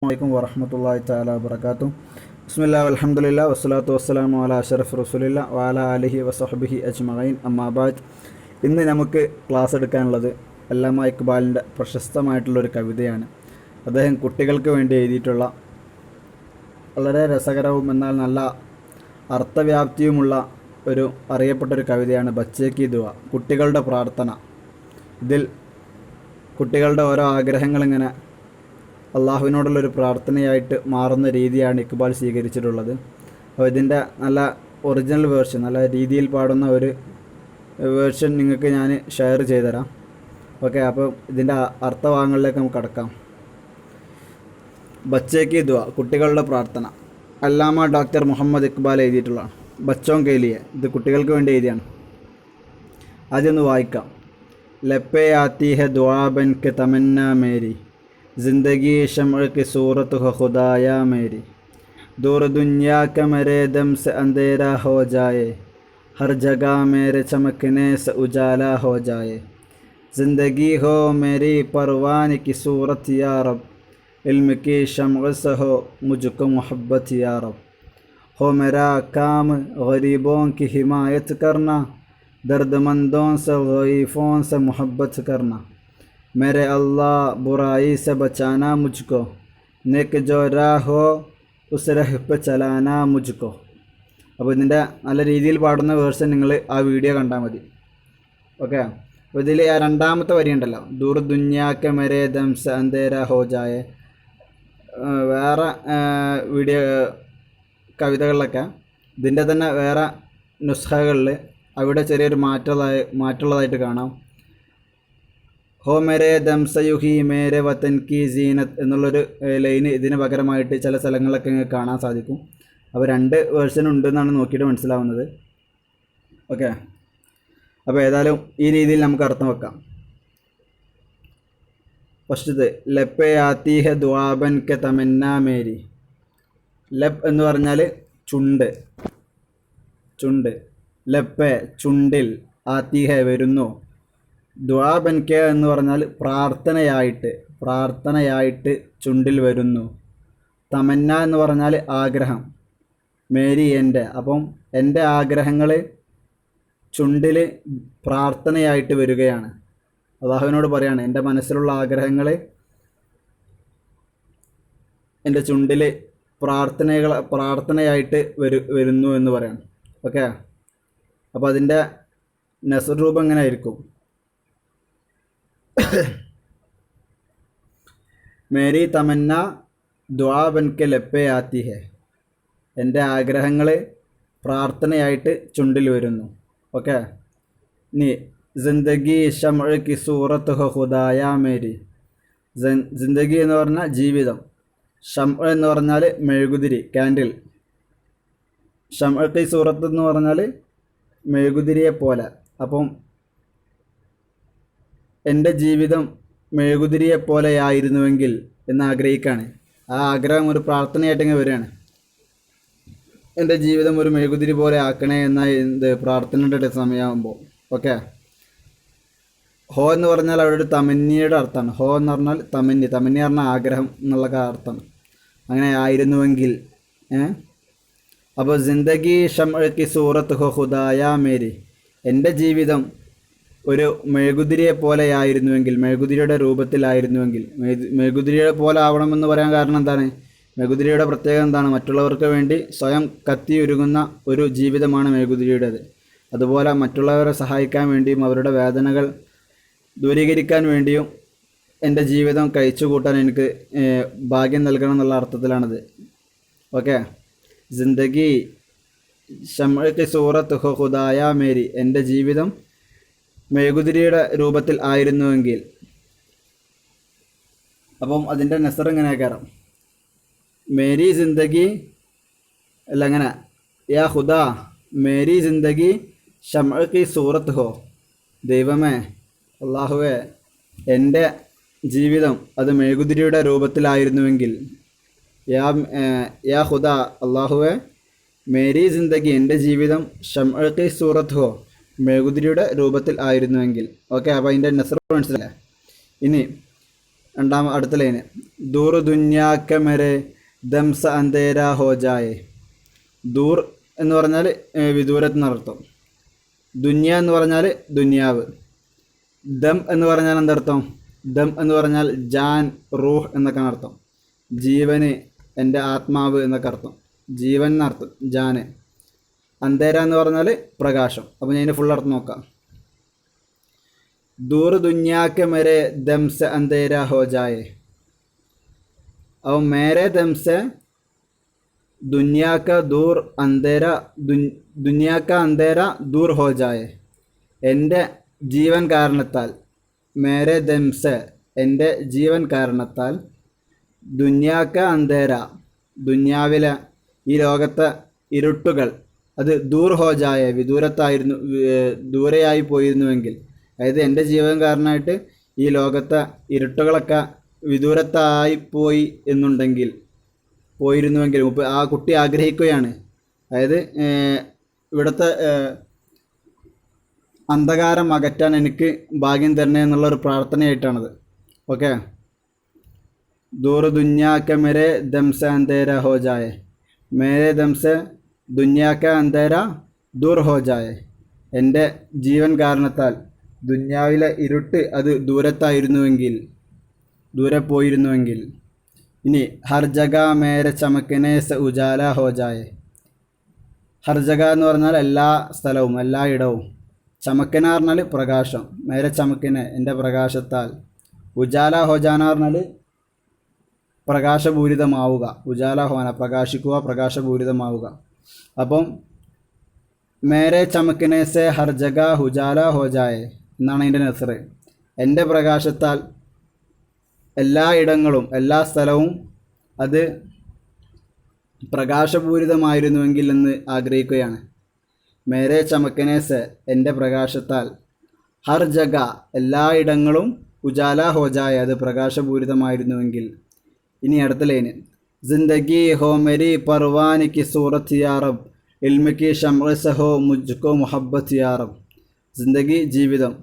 അലൈക്കും വറഹ്മത്തുള്ളാഹി തആല വബറകാതുഹു. ബിസ്മില്ലാഹി വൽഹംദുലില്ലാഹി വസ്സലാത്തു വസ്സലാമു അലാ അഷ്റഫി റസൂലില്ലാഹി വഅലാ ആലിഹി വസഹ്ബിഹി അജ്മഈൻ. അമ്മാ ബഅദ്. ഇന്ന് നമുക്ക് ക്ലാസ് എടുക്കാനുള്ളത് അല്ലാമ ഇക്ബാലിൻ്റെ പ്രശസ്തമായിട്ടുള്ളൊരു കവിതയാണ്. അദ്ദേഹം കുട്ടികൾക്ക് വേണ്ടി എഴുതിയിട്ടുള്ള വളരെ രസകരവും എന്നാൽ നല്ല അർത്ഥവ്യാപ്തിയുമുള്ള ഒരു അറിയപ്പെട്ടൊരു കവിതയാണ് ബച്ചേ കി ദുആ, കുട്ടികളുടെ പ്രാർത്ഥന. ഇതിൽ കുട്ടികളുടെ ഓരോ ആഗ്രഹങ്ങളിങ്ങനെ അള്ളാഹുവിനോടുള്ളൊരു പ്രാർത്ഥനയായിട്ട് മാറുന്ന രീതിയാണ് ഇക്ബാൽ സ്വീകരിച്ചിട്ടുള്ളത്. അപ്പോൾ ഇതിൻ്റെ നല്ല ഒറിജിനൽ വേർഷൻ, നല്ല രീതിയിൽ പാടുന്ന ഒരു വേർഷൻ നിങ്ങൾക്ക് ഞാൻ ഷെയർ ചെയ്തുതരാം. ഓക്കെ, അപ്പോൾ ഇതിൻ്റെ അർത്ഥഭാഗങ്ങളിലേക്ക് നമുക്ക് കടക്കാം. ബച്ചേ കി ദുആ, കുട്ടികളുടെ പ്രാർത്ഥന. അല്ലാമ ഡോക്ടർ മുഹമ്മദ് ഇക്ബാൽ എഴുതിയിട്ടുള്ളതാണ്. ബച്ചോं के लिए, ഇത് കുട്ടികൾക്ക് വേണ്ടി എഴുതിയാണ്. ആദ്യം ഒന്ന് വായിക്കാം. ലപ്പേ ആത്തി ഹെ ദുആ ബൻ കെ തമന്ന മേരി, ज़िंदगी शम्अ की सूरत हो खुदाया मेरी, दूर दुनिया का मेरे दम से अंधेरा हो जाए, हर जगह मेरे चमकने से उजाला हो जाए, ज़िंदगी हो मेरी परवान की सूरत या रब, इल्म की शम्अ से हो मुझको मोहब्बत या रब, हो मेरा काम गरीबों की हिमायत करना, दर्दमंदों से ज़ईफ़ों से मोहब्बत करना, मेरे अल्लाह बुराई से बचाना मुझको, नेक जो राह हो उस राह पे चलाना मुझको. അപ്പോൾ ഇതിൻ്റെ നല്ല രീതിയിൽ പാടുന്ന വേർഷൻ നിങ്ങൾ ആ വീഡിയോ കണ്ടാൽ മതി. ഓക്കെ, അപ്പോൾ ഇതിൽ രണ്ടാമത്തെ വരി ഉണ്ടല്ലോ, ദൂർ ദുനിയാക്ക മെരേ ദം സെ അന്ധേര ഹോ ജായേ. വേറെ വീഡിയോ കവിതകളിലൊക്കെ ഇതിൻ്റെ തന്നെ വേറെ നുസ്ഖകളിൽ അവിടെ ചെറിയൊരു മാറ്റമുള്ളതായിട്ട് കാണാം. ഹോ മേരെ ദംസയുഹി മേരെ വത്തൻ കി സീനത്ത് എന്നുള്ളൊരു ലൈന് ഇതിന് പകരമായിട്ട് ചില സ്ഥലങ്ങളിലൊക്കെ കാണാൻ സാധിക്കും. അപ്പോൾ രണ്ട് വേർഷൻ ഉണ്ടെന്നാണ് നോക്കിയിട്ട് മനസ്സിലാവുന്നത്. ഓക്കെ, അപ്പോൾ ഏതായാലും ഈ രീതിയിൽ നമുക്ക് അർത്ഥം വെക്കാം. ഫസ്റ്റത്, ലപ്പേ ആത്തി ഹെ ദുആബൻ കെ തമന്ന മേരി. ലബ് എന്ന് പറഞ്ഞാൽ ചുണ്ട്. ലപ്പേ ചുണ്ടിൽ, ആത്തി ഹെ വരുന്നു. ദുആ ബൻകെ എന്ന് പറഞ്ഞാൽ പ്രാർത്ഥനയായിട്ട് ചുണ്ടിൽ വരുന്നു. തമന്ന എന്ന് പറഞ്ഞാൽ ആഗ്രഹം. മേരി എൻ്റെ, അപ്പം എൻ്റെ ആഗ്രഹങ്ങൾ ചുണ്ടിൽ പ്രാർത്ഥനയായിട്ട് വരികയാണ്. അല്ലാഹുവിനോട് പറയാണ്, എൻ്റെ മനസ്സിലുള്ള ആഗ്രഹങ്ങൾ എൻ്റെ ചുണ്ടിൽ പ്രാർത്ഥനയായിട്ട് വരുന്നു എന്ന് പറയാണ്. ഓക്കെ, അപ്പോൾ അതിൻ്റെ നസ്ർ രൂപം എങ്ങനെ ആയിരിക്കും? മേരി തമന്ന ദുആ ബൻകെ ലപ്പേ ആത്തി ഹെ, എൻ്റെ ആഗ്രഹങ്ങൾ പ്രാർത്ഥനയായിട്ട് ചുണ്ടിൽ വരുന്നു. ഓക്കെ, ഇനി ജിന്ദഗി ശംഅ കി സൂറത്ത് ഹോ ഖുദായ മേരി. ജിന്ദഗി എന്ന് പറഞ്ഞാൽ ജീവിതം, ശംഅ എന്ന് പറഞ്ഞാൽ മെഴുകുതിരി, ക്യാൻഡിൽ. ശംഅ കി സൂറത്ത് എന്ന് പറഞ്ഞാൽ മെഴുകുതിരിയെ പോലെ. അപ്പം എൻ്റെ ജീവിതം മെഴുകുതിരിയെ പോലെയായിരുന്നുവെങ്കിൽ എന്ന് ആഗ്രഹിക്കുകയാണ്. ആ ആഗ്രഹം ഒരു പ്രാർത്ഥനയായിട്ടിങ്ങനെ വരികയാണ്. എൻ്റെ ജീവിതം ഒരു മെഴുകുതിരി പോലെ ആക്കണേ എന്ന പ്രാർത്ഥനയുടെ സമയമാകുമ്പോൾ. ഓക്കെ, ഹോ എന്ന് പറഞ്ഞാൽ അവിടെ ഒരു തമന്നിയുടെ അർത്ഥമാണ്. ഹോ എന്ന് പറഞ്ഞാൽ തമന്നി പറഞ്ഞാൽ ആഗ്രഹം എന്നുള്ള അർത്ഥം. അങ്ങനെ ആയിരുന്നുവെങ്കിൽ. അപ്പോൾ ജിന്ദഗി ശംഅ കി സൂറത്ത് ഹോ ഖുദായ മേരി, എൻ്റെ ജീവിതം ഒരു മെഴുകുതിരിയെ പോലെയായിരുന്നുവെങ്കിൽ, മെഴുകുതിരിയുടെ രൂപത്തിലായിരുന്നുവെങ്കിൽ. മെഴുകുതിരിയെ പോലെ ആവണമെന്ന് പറയാൻ കാരണം എന്താണ്? മെഴുകുതിരിയുടെ പ്രത്യേകത എന്താണ്? മറ്റുള്ളവർക്ക് വേണ്ടി സ്വയം കത്തിയുരുകുന്ന ഒരു ജീവിതമാണ് മെഴുകുതിരിയുടേത്. അതുപോലെ മറ്റുള്ളവരെ സഹായിക്കാൻ വേണ്ടിയും അവരുടെ വേദനകൾ ദൂരീകരിക്കാൻ വേണ്ടിയും എൻ്റെ ജീവിതം കഴിച്ചു കൂട്ടാൻ എനിക്ക് ഭാഗ്യം നൽകണം എന്നുള്ള അർത്ഥത്തിലാണത്. ഓക്കെ, ജിന്ദഗി ശംഅ കി സൂറത്ത് ഹോ ഖുദായ മേരി, എൻ്റെ ജീവിതം മെഴുകുതിരിയുടെ രൂപത്തിൽ ആയിരുന്നുവെങ്കിൽ. അപ്പം അതിൻ്റെ നസർ ഇങ്ങനെ കയറാം. മേരി ജിന്ദഗി അല്ല, അങ്ങനെ യാ ഖുദാ മേരി ജിന്ദഗി ശംഅ കി സൂറത്ത് ഹോ, ദൈവമേ അള്ളാഹുവേ എൻ്റെ ജീവിതം അത് മെഴുകുതിരിയുടെ രൂപത്തിലായിരുന്നുവെങ്കിൽ. യാ ഖുദാ അള്ളാഹുവേ മേരി ജിന്ദഗി എൻ്റെ ജീവിതം ശംഅ കി സൂറത്ത് ഹോ, മെഴുകുതിരിയുടെ രൂപത്തിൽ ആയിരുന്നുവെങ്കിൽ. ഓക്കെ, അപ്പോൾ അതിൻ്റെ നസർ മനസ്സിലായി. ഇനി അടുത്ത ലൈന് ദൂർ ദുന്യാക്ക മെരെ ദംസ അന്തേര ഹോ ജായേ. ദൂർ എന്ന് പറഞ്ഞാൽ വിദൂരത്ത് എന്നർത്ഥം. ദുന്യ എന്ന് പറഞ്ഞാൽ ദുന്യാവ്. ദം എന്ന് പറഞ്ഞാൽ എന്തർത്ഥം? ദം എന്ന് പറഞ്ഞാൽ ജാൻ, റൂഹ് എന്നൊക്കെയാണ് അർത്ഥം. ജീവന്, എൻ്റെ ആത്മാവ് എന്നൊക്കെ അർത്ഥം. ജീവൻ എന്നർത്ഥം ജാന്. അന്തേര എന്ന് പറഞ്ഞാൽ പ്രകാശം. അപ്പോൾ ഞാൻ ഫുൾ അർത്ഥം നോക്കാം. ദൂർ ദുന്യാക്ക് മേരെ ദംസ അന്തേര ഹോ ജായേ. അപ്പോൾ മേരെ ദംസ ദുന്യാക്ക ദൂർ അന്തേര ദുന്യാക്ക അന്തേര ദൂർ ഹോ ജായേ. എൻ്റെ ജീവൻ കാരണത്താൽ, മേരെ ദംസ എൻ്റെ ജീവൻ കാരണത്താൽ, ദുന്യാക്ക അന്തേര ദുന്യാവിലെ ഈ ലോകത്തെ ഇരുട്ടുകൾ അത് ദൂർ ഹോ ജായ ദൂരെയായി പോയിരുന്നുവെങ്കിൽ, അതായത് എൻ്റെ ജീവൻ കാരണമായിട്ട് ഈ ലോകത്തെ ഇരുട്ടുകളൊക്കെ വിദൂരത്തായി പോയിരുന്നുവെങ്കിൽ ആ കുട്ടി ആഗ്രഹിക്കുകയാണ്. അതായത് ഇവിടുത്തെ അന്ധകാരം അകറ്റാൻ എനിക്ക് ഭാഗ്യം തരണേ എന്നുള്ളൊരു പ്രാർത്ഥനയായിട്ടാണത്. ഓക്കെ. ദൂർ ദുന്യാക്ക മെരെ ദംസ അന്തേര ഹോ ജായേ. മേരെ ദംസ ദുന്യാക്ക അന്തേര ദൂർ ഹോ ജായേ. എൻ്റെ ജീവൻ കാരണത്താൽ ദുന്യാവിലെ ഇരുട്ട് അത് ദൂരെ പോയിരുന്നുവെങ്കിൽ. ഇനി ഹർ ജഗ മേരെ ചമക്കനെ സ ഉജാല ഹോ ജായേ. ഹർ ജഗ എന്ന് പറഞ്ഞാൽ എല്ലാ സ്ഥലവും, എല്ലാ ഇടവും. ചമക്കന പറഞ്ഞാൽ പ്രകാശം. മേരെ ചമക്കനെ എൻ്റെ പ്രകാശത്താൽ. ഉജാല ഹോജാന പറഞ്ഞാൽ പ്രകാശപൂരിതമാവുക. ഉജാല ഹോന പ്രകാശിക്കുക, പ്രകാശപൂരിതമാവുക. അപ്പം മേരെ ചമക്കനെ സെ ഹർ ജഗ ഉജാല ഹോജായേ എന്നാണ് അതിൻ്റെ നസർ. എൻ്റെ പ്രകാശത്താൽ എല്ലാ ഇടങ്ങളും, എല്ലാ സ്ഥലവും അത് പ്രകാശപൂരിതമായിരുന്നുവെങ്കിൽ എന്ന് ആഗ്രഹിക്കുകയാണ്. മേരെ ചമക്കനെ സെ എൻ്റെ പ്രകാശത്താൽ, ഹർ ജഗ എല്ലാ ഇടങ്ങളും, ഉജാല ഹോജായ അത് പ്രകാശപൂരിതമായിരുന്നുവെങ്കിൽ. ഇനി അടുത്ത ലൈന് ജിന്ദഗി ഹോ മെരി പർവാനി കി സൂറത്ത് യാ റബ്ബ് ഇൽമ കി ശംഅ സെ ഹോ മുജ്കോ മുഹബ്ബത്ത് യാ റബ്ബ്. ജിന്ദഗി ജീവിതം.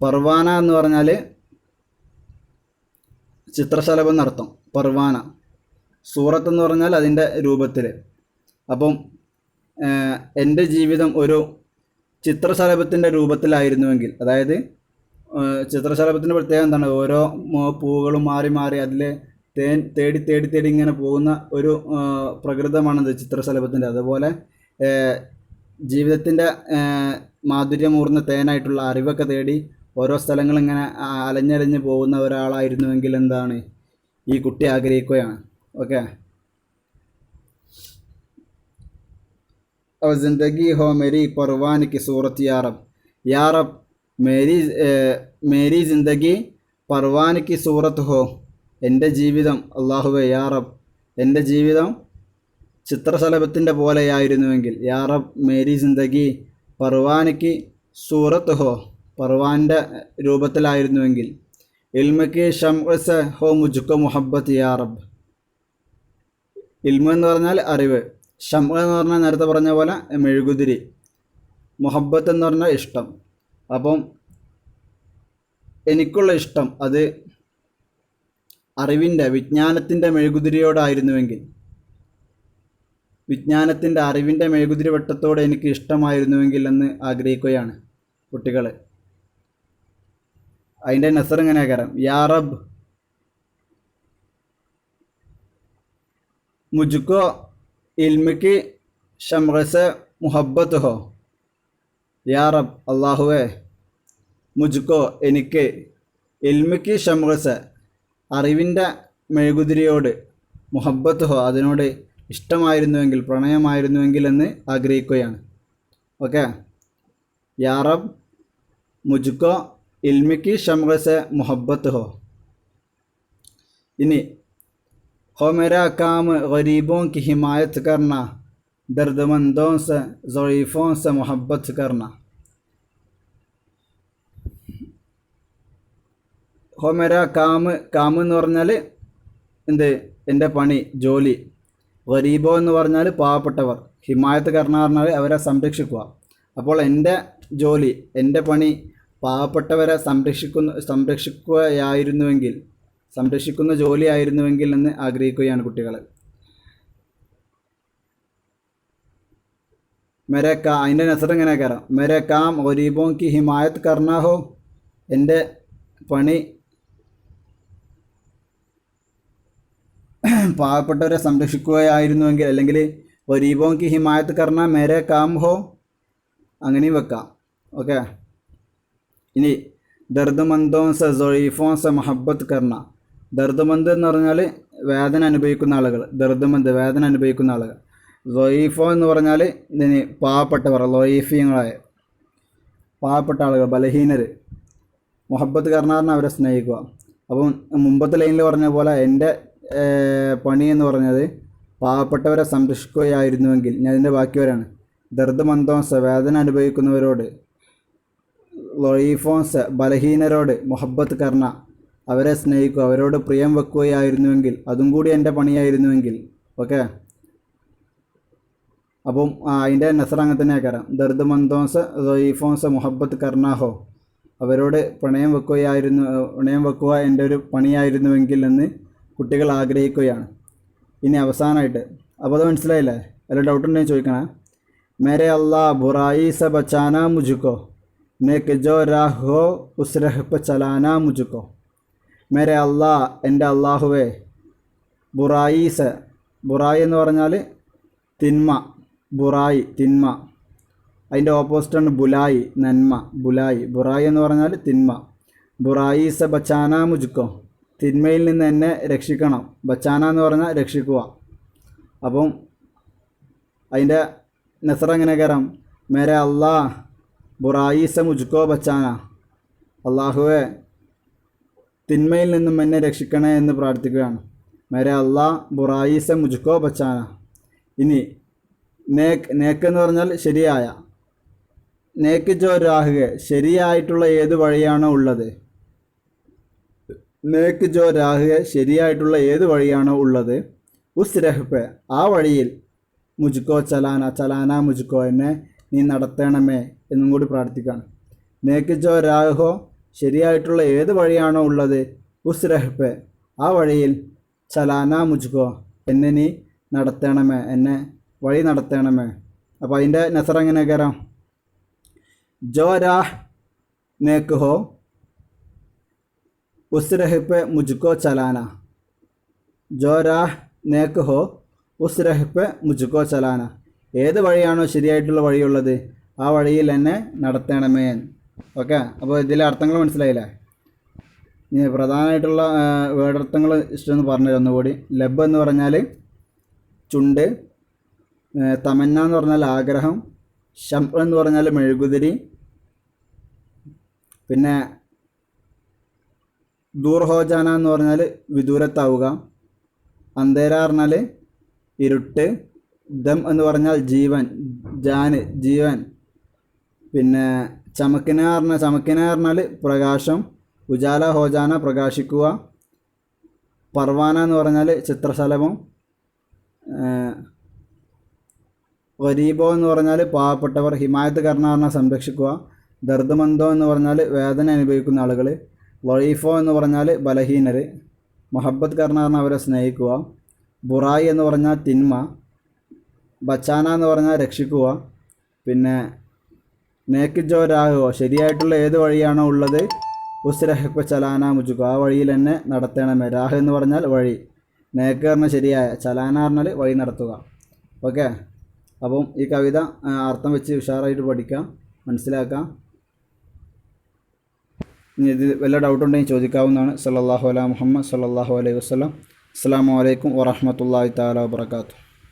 പർവാന എന്ന് പറഞ്ഞാൽ ചിത്രശലഭം എന്നർത്ഥം. പർവാന. സൂറത്ത് എന്ന് പറഞ്ഞാൽ അതിൻ്റെ രൂപത്തിൽ. അപ്പം എൻ്റെ ജീവിതം ഒരു ചിത്രശലഭത്തിൻ്റെ രൂപത്തിലായിരുന്നുവെങ്കിൽ, അതായത് ചിത്രശലഭത്തിൻ്റെ പ്രത്യേകത എന്താണ്? ഓരോ പൂവുകളും മാറി മാറി അതിൽ തേൻ തേടി ഇങ്ങനെ പോകുന്ന ഒരു പ്രകൃതമാണത് ചിത്രശലഭത്തിൻ്റെ. അതുപോലെ ജീവിതത്തിൻ്റെ മാധുര്യമൂർന്ന തേനായിട്ടുള്ള അറിവൊക്കെ തേടി ഓരോ സ്ഥലങ്ങളിങ്ങനെ അലഞ്ഞലഞ്ഞ് പോകുന്ന ഒരാളായിരുന്നുവെങ്കിൽ എന്താണ് ഈ കുട്ടി ആഗ്രഹിക്കുകയാണ്. ഓക്കെ. और ज़िंदगी हो मेरी परवान की सूरत या रब मेरी ज़िंदगी परवान की सूरत हो. എൻ്റെ ജീവിതം അള്ളാഹുവേ യാ റബ്ബ് എൻ്റെ ജീവിതം ചിത്രശലഭത്തിൻ്റെ പോലെയായിരുന്നുവെങ്കിൽ. യാ റബ്ബ് മേരി ജിന്ദഗി പർവാനിക്ക് സൂറത്ത് ഹോ പർവാൻ്റെ രൂപത്തിലായിരുന്നുവെങ്കിൽ. ഇൽമക്ക് ശംഅ സെ ഹോ മുജ്കോ മുഹബ്ബത്ത് യാ റബ്ബ്. ഇൽമ എന്ന് പറഞ്ഞാൽ അറിവ്. ശംഅ എന്ന് പറഞ്ഞാൽ നേരത്തെ പറഞ്ഞ പോലെ മെഴുകുതിരി. മുഹബ്ബത്ത് എന്ന് പറഞ്ഞാൽ ഇഷ്ടം. അപ്പം എനിക്കുള്ള ഇഷ്ടം അത് അറിവിൻ്റെ, വിജ്ഞാനത്തിൻ്റെ മെഴുകുതിരിയോടായിരുന്നുവെങ്കിൽ, വിജ്ഞാനത്തിൻ്റെ, അറിവിൻ്റെ മെഴുകുതിരി വട്ടത്തോടെ എനിക്ക് ഇഷ്ടമായിരുന്നുവെങ്കിൽ എന്ന് ആഗ്രഹിക്കുകയാണ് കുട്ടികൾ. അതിൻ്റെ നസർ ഇങ്ങനെ കയറാം. യാ റബ്ബ് മുജ്കോ ഇൽമിക്ക് ശംഅ സെ മുഹബ്ബത്ത് ഹോ. യാ റബ്ബ് അള്ളാഹുവേ മുജ്കോ എനിക്ക്, ഇൽമിക്ക് ശംഅ സെ അറിവിൻ്റെ മെഴുകുതിരിയോട്, മുഹബ്ബത്ത് ഹോ അതിനോട് ഇഷ്ടമായിരുന്നുവെങ്കിൽ, പ്രണയമായിരുന്നുവെങ്കിൽ എന്ന് ആഗ്രഹിക്കുകയാണ്. ഓക്കെ. യാ റബ്ബ് മുജ്കോ ഇൽമിക്ക് ശംഅ സെ മുഹബ്ബത്ത് ഹോ. ഇനി हो मेरा काम गरीबों की हिमायत करना, दर्दमंदों से ज़ईफ़ों से मोहब्बत करना. हो मेरा काम എന്ന് പറഞ്ഞാൽ എന്ത്? എൻ്റെ പണി, ജോലി. ഗരീബോ എന്ന് പറഞ്ഞാൽ പാവപ്പെട്ടവർ. ഹിമായത്ത് കർണ പറഞ്ഞാൽ അവരെ സംരക്ഷിക്കുക. അപ്പോൾ എൻ്റെ ജോലി, എൻ്റെ പണി പാവപ്പെട്ടവരെ സംരക്ഷിക്കുന്ന ജോലിയായിരുന്നുവെങ്കിൽ എന്ന് ആഗ്രഹിക്കുകയാണ് കുട്ടികൾ. मेरे का അതിൻ്റെ നെസർ എങ്ങനെ കയറാം? मेरे काम गरीबों की हिमायत करना हो, എൻ്റെ പണി പാവപ്പെട്ടവരെ സംരക്ഷിക്കുകയായിരുന്നുവെങ്കിൽ, അല്ലെങ്കിൽ ഗരീബോं की हिमायत करना मेरे काम हो, അങ്ങനെയും വെക്കാം. ഓക്കെ. ഇനി ദർദ്മന്ദോं से ज़ईफ़ों से मोहब्बत करना. ദർദ്മന്ത് എന്ന് പറഞ്ഞാൽ വേദന അനുഭവിക്കുന്ന ആളുകൾ, ദർദ്മന്ത് വേദന അനുഭവിക്കുന്ന ആളുകൾ. ളൊയീഫോ എന്ന് പറഞ്ഞാൽ ഇതിന് പാവപ്പെട്ടവർ, ലൊയീഫീങ്ങളായ പാവപ്പെട്ട ആളുകൾ, ബലഹീനർ. മുഹബത്ത് കർണാറിന് അവരെ സ്നേഹിക്കുക. അപ്പം മുമ്പത്തെ ലൈനിൽ പറഞ്ഞ പോലെ എൻ്റെ പണി എന്ന് പറഞ്ഞത് പാവപ്പെട്ടവരെ സംരക്ഷിക്കുകയായിരുന്നുവെങ്കിൽ, ഞാൻ ഇതിൻ്റെ ബാക്കി വരാണ്. ദർദ് മന്തോൻസ് വേദന അനുഭവിക്കുന്നവരോട്, ലൊയീഫോൻസ് ബലഹീനരോട്, മുഹബത്ത് കർണ അവരെ സ്നേഹിക്കുക, അവരോട് പ്രിയം വെക്കുകയായിരുന്നുവെങ്കിൽ, അതും കൂടി എൻ്റെ പണിയായിരുന്നുവെങ്കിൽ. ഓക്കെ. അപ്പം അതിൻ്റെ നെസർ അങ്ങനെ തന്നെ ആക്കാരം. ദർദ് മന്തോൻസ് ലൊയീഫോൻസ് മുഹബത്ത് കർണാഹോ, അവരോട് പ്രണയം വെക്കുക എൻ്റെ ഒരു പണിയായിരുന്നുവെങ്കിൽ എന്ന് കുട്ടികൾ ആഗ്രഹിക്കുകയാണ്. ഇനി അവസാനമായിട്ട്, അപ്പോൾ അത് മനസ്സിലായില്ലേ? വല്ല ഡൗട്ട് ഉണ്ടെങ്കിൽ ചോദിക്കണേ. മേരെ അല്ലാ ബുറായി സെ ബച്ചാനാ മുझको, നേക്ക് ജോ രാഹ് ഹോ ഉസ് രഹ് പെ ചലാനാ മുझको. മേരെ അല്ലാ, എൻ്റെ അള്ളാഹുവേ, ബുറായി സെ, ബുറായി എന്ന് പറഞ്ഞാൽ തിന്മ, ബുറായി തിന്മ, അതിൻ്റെ ഓപ്പോസിറ്റാണ് ബുലായി നന്മ. ബുറായി എന്ന് പറഞ്ഞാൽ തിന്മ. ബുറായി സെ ബച്ചാനാ മുझको, തിന്മയിൽ നിന്ന് എന്നെ രക്ഷിക്കണം. ബച്ചാന എന്ന് പറഞ്ഞാൽ രക്ഷിക്കുക. അപ്പം അതിൻ്റെ നെസർ എങ്ങനെ കയറാം? മേരെ അല്ലാ ബുറായി സെ മുझको ബച്ചാന, അള്ളാഹുവെ തിന്മയിൽ നിന്നും എന്നെ രക്ഷിക്കണേ എന്ന് പ്രാർത്ഥിക്കുകയാണ്. മേരെ അല്ലാ ബുറായി സെ മുझको ബച്ചാന. ഇനി നേക്ക് എന്ന് പറഞ്ഞാൽ ശരിയായ, നേക്ക് ജോ രാഹ്, ശരിയായിട്ടുള്ള ഏത് വഴിയാണോ ഉള്ളത്, നേക്ക് ജോ രാഹ്, ശരിയായിട്ടുള്ള ഏത് വഴിയാണോ ഉള്ളത്, ഉസ് രഹ്പെ, ആ വഴിയിൽ, മുझको ചലാന മുझको, എന്നെ നീ നടത്തണമേ എന്നും കൂടി പ്രാർത്ഥിക്കുകയാണ്. നേക്ക് ജോ രാഹോ, ശരിയായിട്ടുള്ള ഏത് വഴിയാണോ ഉള്ളത്, ഉസ് രഹ്പെ, ആ വഴിയിൽ, ചലാന മുझको, എന്നെ നീ നടത്തണമേ, എന്നെ വഴി നടത്തണമേ. അപ്പോൾ അതിൻ്റെ നെസർ എങ്ങനെ കയറാം? ജോ രാഹ് നേക്ക് ഹോ ഉസ് രഹ് പെ മുझको ചലാന. ജോ രാഹ് നേക്ക് ഹോ ഉസ് രഹ് പെ മുझको ചലാന, ഏത് വഴിയാണോ ശരിയായിട്ടുള്ള വഴിയുള്ളത്, ആ വഴിയിൽ എന്നെ നടത്തണമേ. ഓക്കെ. അപ്പോൾ ഇതിലെ അർത്ഥങ്ങൾ മനസ്സിലായില്ലേ? ഇനി പ്രധാനമായിട്ടുള്ള വേടർത്ഥങ്ങൾ ഇഷ്ടമെന്ന് പറഞ്ഞുതരാം ഒന്നുകൂടി. ലബ് എന്ന് പറഞ്ഞാൽ ചുണ്ട്, തമന്ന എന്ന് പറഞ്ഞാൽ ആഗ്രഹം, ഷം എന്ന് പറഞ്ഞാൽ മെഴുകുതിരി, പിന്നെ ദൂർ ഹോജാന എന്ന് പറഞ്ഞാൽ വിദൂരത്താവുക, അന്തേര പറഞ്ഞാൽ ഇരുട്ട്, ദം എന്ന് പറഞ്ഞാൽ ജീവൻ, ജീവൻ, പിന്നെ ചമക്കിന പറഞ്ഞാൽ പ്രകാശം, ഉജാല ഹോജാന പ്രകാശിക്കുക, പർവാന എന്ന് പറഞ്ഞാൽ ചിത്രശലഭം, ഗരീബോ എന്ന് പറഞ്ഞാൽ പാവപ്പെട്ടവർ, ഹിമായത്ത് കർണ പറഞ്ഞാൽ സംരക്ഷിക്കുക, ദർദ്മന്ദോ എന്ന് പറഞ്ഞാൽ വേദന അനുഭവിക്കുന്ന ആളുകൾ, ലൊയീഫോ എന്ന് പറഞ്ഞാൽ ബലഹീനർ, മൊഹബത്ത് കർണ പറഞ്ഞാൽ അവരെ സ്നേഹിക്കുക, ബുറായി എന്ന് പറഞ്ഞാൽ തിന്മ, ബച്ചാന എന്ന് പറഞ്ഞാൽ രക്ഷിക്കുക, പിന്നെ നേക്ക് ജോ രാഹോ, ശരിയായിട്ടുള്ള ഏത് വഴിയാണോ ഉള്ളത്, ഉസ് രഹ് ചലാന മുझको, ആ വഴിയിൽ എന്നെ നടത്തണമേ. രാഹ് എന്ന് പറഞ്ഞാൽ വഴി, നേക്ക് പറഞ്ഞാൽ ശരിയായ, ചലാന പറഞ്ഞാൽ വഴി നടത്തുക. ഓക്കെ. അപ്പം ഈ കവിത അർത്ഥം വെച്ച് ഉഷാറായിട്ട് പഠിക്കാം, മനസ്സിലാക്കാം. ഇനി ഇത് വല്ല ഡൗട്ട് ഉണ്ടെങ്കിൽ ചോദിക്കാവുന്നതാണ്. സല്ലല്ലാഹു അലാ മുഹമ്മദ് സല്ലല്ലാഹു അലൈഹി വസല്ലം. അസ്സലാമു അലൈക്കും വറഹ്മത്തുള്ളാഹി തആല വബറകാതുഹു.